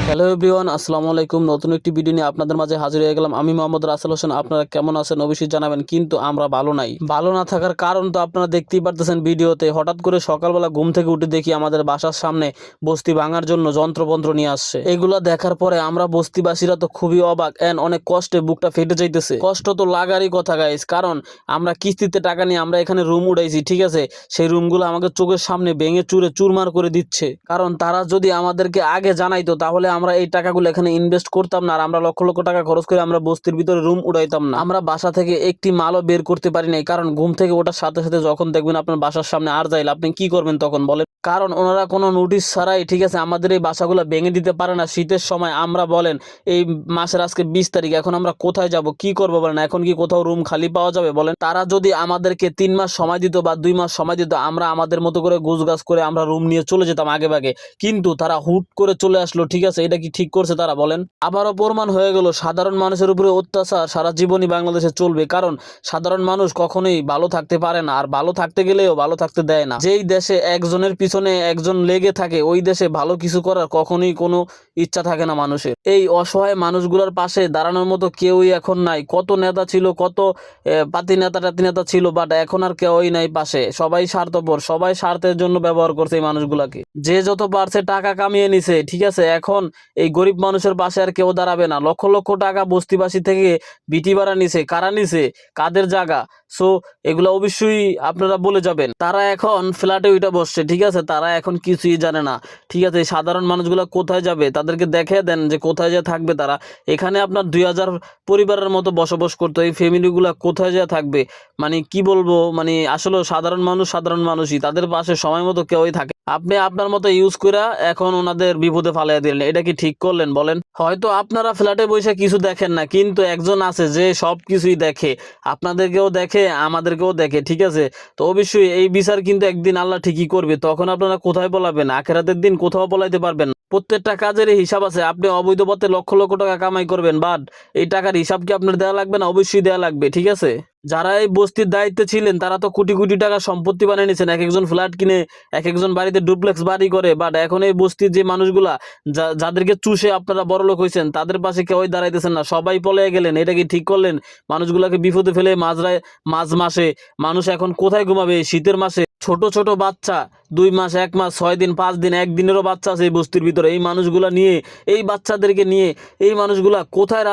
Hello everyone, আসসালামু আলাইকুম। নতুন একটি ভিডিও নিয়ে আপনাদের মাঝে হাজির হয়ে গেলাম। আমি মোহাম্মদ রাসেল হোসেন। আপনারা কেমন আছেন অবশ্যই জানাবেন। কিন্তু আমরা ভালো নাই। ভালো না থাকার কারণ তো আপনারা দেখতেই পারতেছেন ভিডিওতে। হঠাৎ করে সকালবেলা ঘুম থেকে উঠে দেখি আমাদের বাসার সামনে বস্তি ভাঙার জন্য যন্ত্রপন্ত্র নিয়ে আসছে। এগুলা দেখার পরে আমরা বস্তিবাসীরা তো খুবই অবাক এন্ড অনেক কষ্টে বুকটা ফেটে যাইতেছে। কষ্ট তো লাগারই কথা গাইস, কারণ আমরা কিস্তিতে টাকা নিয়ে আমরা এখানে রুম উঠাইছি, ঠিক আছে? সেই রুমগুলো আমাদের চোখের সামনে ভেঙে চুরে চুরমার করে দিচ্ছে। কারণ তারা যদি আমাদেরকে আগে জানাইতো তাহলে আমরা এই টাকাগুলো এখানে ইনভেস্ট করতাম না, আর আমরা লক্ষ লক্ষ টাকা খরচ করে আমরা বস্তির ভিতরে রুম উড়াইতাম না। আমরা বাসা থেকে একটি মালও বের করতে পারি নাই, কারণ ঘুম থেকে ওঠার সাথে সাথে যখন দেখবেন আপনার বাসার সামনে আর যাইলে আপনি কি করবেন তখন বলেন? কারণ ওনারা কোনো নোটিশ ছাড়াই, ঠিক আছে, আমাদের এই বাসাগুলো ভেঙে দিতে পারে না। শীতের সময় আমরা বলেন এই মাসের আজকে 20 তারিখ, এখন আমরা কোথায় যাব, কি করবো বলেন? এখন কি কোথাও রুম খালি পাওয়া যাবে বলেন? তারা যদি আমাদেরকে 3 মাস সময় দিত বা 2 মাস সময় দিত, আমরা আমাদের মতো করে গোছগাছ করে আমরা রুম নিয়ে চলে যেতাম আগে ভাগে। কিন্তু তারা হুট করে চলে আসলো, ঠিক আছে? এটা কি ঠিক করছে তারা বলেন? আবারও প্রমাণ হয়ে গেল সাধারণ মানুষের উপরে অত্যাচার সারা জীবনই বাংলাদেশে চলবে। কারণ সাধারণ মানুষ কখনোই ভালো থাকতে পারে না, আর ভালো থাকতে গেলেও ভালো থাকতে দেয় না। যেই দেশে একজনের পিছনে একজন লেগে থাকে ওই দেশে ভালো কিছু করার কখনোই কোনো ইচ্ছা থাকে না মানুষের। এই অসহায় মানুষগুলোর পাশে দাঁড়ানোর মতো কেউই এখন নাই। কত নেতা ছিল, কত পাতি নেতা টাতি নেতা ছিল, বাট এখন আর কেউই নাই পাশে। সবাই স্বার্থপর, সবাই স্বার্থের জন্য ব্যবহার করছে এই মানুষগুলাকে। যে যত পারছে টাকা কামিয়ে নিছে, ঠিক আছে? এখন এই গরিব মানুষের পাশে আর কেউ দাঁড়াবে না। লক্ষ লক্ষ টাকা বস্তিবাসী থেকে বিটি ভাড়া নিছে। কারা নিছে? কাদের জায়গা? সো এগুলো অবশ্যই আপনারা বলে যাবেন। তারা এখন ফ্ল্যাটে ওইটা বসছে, ঠিক আছে? তারা এখন কিছুই জানে না, ঠিক আছে? সাধারণ মানুষগুলো কোথায় যাবে তাদেরকে দেখে দেন যে কোথায় যা থাকবে তারা। এখানে আপনার 2000 পরিবারের মতো বসবাস করতো, এই ফ্যামিলিগুলো কোথায় যা থাকবে? মানে কি বলবো, মানে আসলে সাধারণ মানুষ সাধারণ মানুষই, তাদের পাশে সময় মতো কেউই থাকে। আপনি আপনার মতো ইউজ করে এখন ওনাদের বিপদে ফালাইয়া দিলেন। এটা কি ঠিক করলেন বলেন? হয়তো আপনারা ফ্ল্যাটে বসে কিছু দেখেন না, কিন্তু একজন আছে যে সব কিছুই দেখে। আপনাদেরকেও দেখে, আমাদেরকেও দেখে, ঠিক আছে? তো অবশ্যই এই বিচার কিন্তু একদিন আল্লাহ ঠিকই করবে। তখন আপনারা কোথায় বলাবেন? আখেরাতের দিন কোথাও বলাইতে পারবেন না। প্রত্যেকটা কাজের হিসাব আছে। আপনি অবৈধ পথে লক্ষ লক্ষ টাকা কামাই করবেন, বাট এই টাকার হিসাব কি আপনার দেওয়া লাগবে না? অবশ্যই দেওয়া লাগবে, ঠিক আছে? যারা এই বস্তির দায়িত্বে ছিলেন তারা তো কোটি কোটি টাকা সম্পত্তি বানিয়ে নিয়েছেন, এক একজন ফ্ল্যাট কিনে, এক একজন বাড়িতে ডুপ্লেক্স বাড়ি করে। বাট এখন এই বস্তির যে মানুষগুলা যাদেরকে চুষে আপনারা বড়লোক হয়েছেন তাদের পাশে কেউই দাঁড়াইতেছেন না, সবাই পলায়ে গেলেন। এটা কি ঠিক করলেন? মানুষগুলাকে বিপদে ফেলে মাঝ মাসে মানুষ এখন কোথায় ঘুমাবে? শীতের মাসে ছোট ছোট বাচ্চা, 2 মাস, 1 মাস, 6 দিন, 5 দিন, একদিনেরও বাচ্চা আছে এই বস্তির ভিতরে। এই মানুষগুলা নিয়ে, এই বাচ্চাদেরকে নিয়ে এই মানুষগুলা কোথায়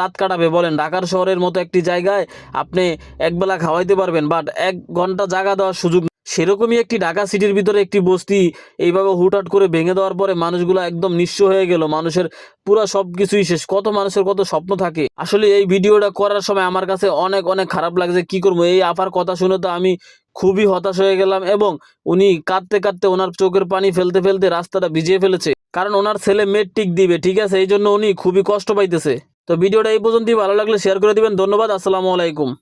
রাত কাটাবে বলেন? ঢাকার শহরের মতো একটি জায়গায় আপনি একবেলা খাওয়াইতে পারবেন, বাট 1 ঘন্টা জায়গা দেওয়ার সুযোগ। সেরকমই একটি ঢাকা সিটির ভিতরে একটি বস্তি এইভাবে হুটহাট করে ভেঙে দেওয়ার পরে মানুষগুলো একদম নিঃস্ব হয়ে গেল। মানুষের পুরা সবকিছুই শেষ। কত মানুষের কত স্বপ্ন থাকে। আসলে এই ভিডিওটা করার সময় আমার কাছে অনেক অনেক খারাপ লাগছে। কি করবো, এই আপার কথা শুনে তো আমি খুবই হতাশ হয়ে গেলাম। এবং উনি কাঁদতে কাঁদতে ওনার চোখের পানি ফেলতে ফেলতে রাস্তাটা ভিজিয়ে ফেলেছে, কারণ ওনার ছেলে মেট্রিক দিবে, ঠিক আছে? এই জন্য উনি খুবই কষ্ট পাইতেছে। তো ভিডিওটা এই পর্যন্তই। ভালো লাগলে শেয়ার করে দিবেন। ধন্যবাদ। আসসালামু আলাইকুম।